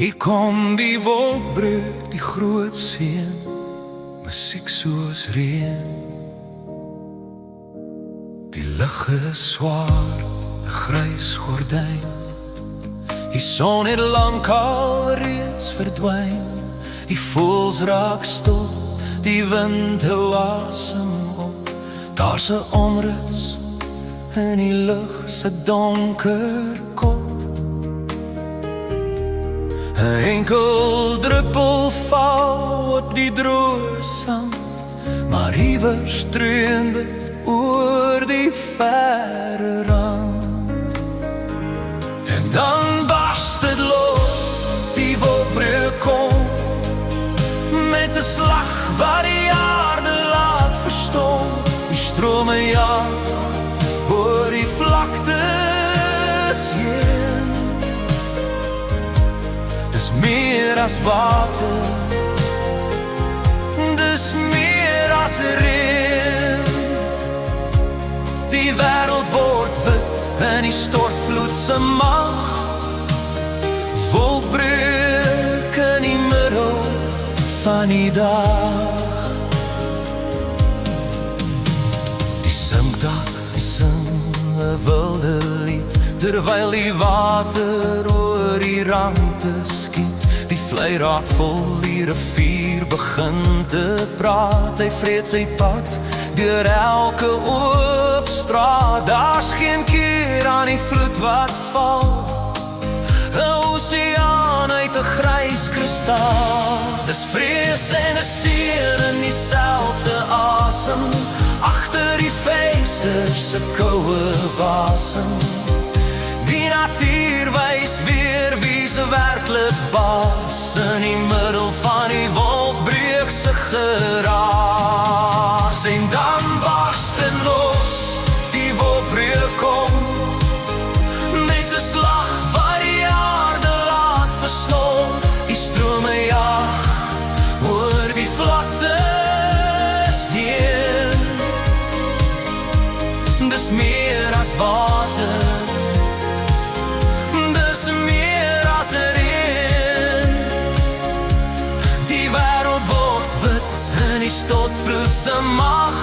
Hier kom die wolkbreuk, die groot seën, musiek soos reën. Die lug is swaar, 'n grys gordyn. Die son het lankal reeds verdwyn. Die voëls raak stil, die wind hou asem op. Daar's 'n onrus in die lug se donker kop. 'n enkel druppel val op die droë sand, maar iewers dreun dit oor die verre rand. En dan barst het los, die wolkbreuk kom, met 'n slag wat die aarde laat verstom. Die strome jaag oor die vlaktes heen. Dis meer as water, dis meer as reën. Die wêreld word wit in die stortvloed se mag. Wolkbreuk in die middel van die dag. Die sinkdak sing 'n wilde lied, terwyl die water oor die rande skiet. Die vlei raak vol, die rivier begin te praat. Hy vreet sy pad deur elke oop straat. Daar's geen keer aan die vloed wat val, 'n oseaan uit 'n grys kristaal. Dis vrees en 'n seën in dieselfde asem, agter die vensters se koue wasem. Die natuur wys weer wie se werklik baas, in die middel van die wolkbreuk se geraas. En dan barst dit los, die wolkbreuk kom, met 'n slag wat die aarde laat verstom. Die strome jaag oor die vlaktes heen. Dis meer as water, dis meer as reën. Die wêreld word wit in die stortvloed se mag.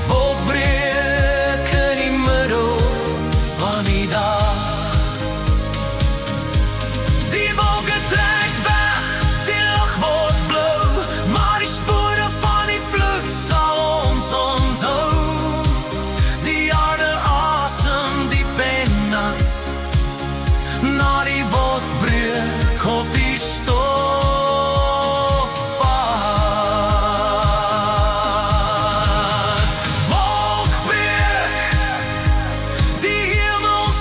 Wolkbreuk in die middel van die dag. Die wolke trek weg, die lug word blou, maar die spore van die vloed sal ons onthou. Die aarde asem diep en nat, na die wolkbreuk op die stofpad. Wolkbreuk, die hemels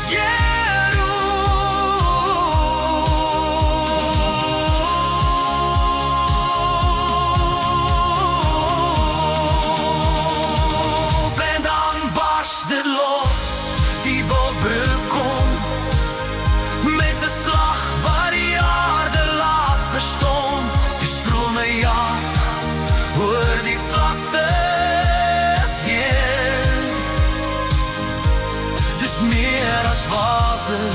geroep. En dan barst dit los, die wolkbreuk kom, met 'n slag wat die aarde laat verstom. Die strome jaag oor die vlaktes heen. Dis meer as water,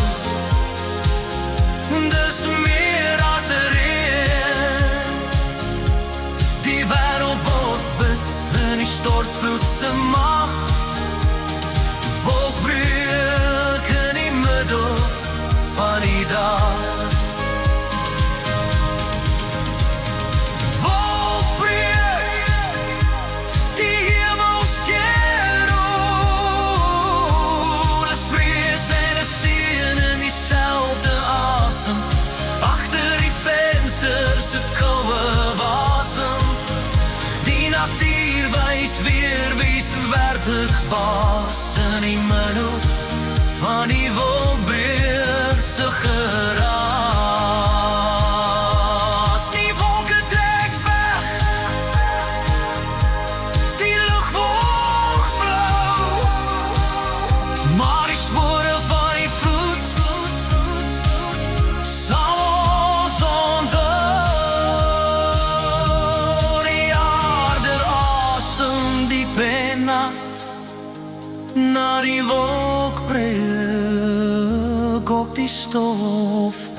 dis meer as reën. Die wêreld word wit in die stortvloed se mag. Wolkbreuk in die middel van die dag. Wolkbreuk, die hemels roep. Dis vrees en 'n seën in dieselfde asem, agter die vensters se koue wasem. Die natuur wys weer wie se werklik baas, in die middel van die wolkbreuk se geraas. Die wolke trek weg, die lug word blou, maar die spore van die vloed sal ons onthou. Die aarde asem diep en nat, na die wolkbreuk op die stof.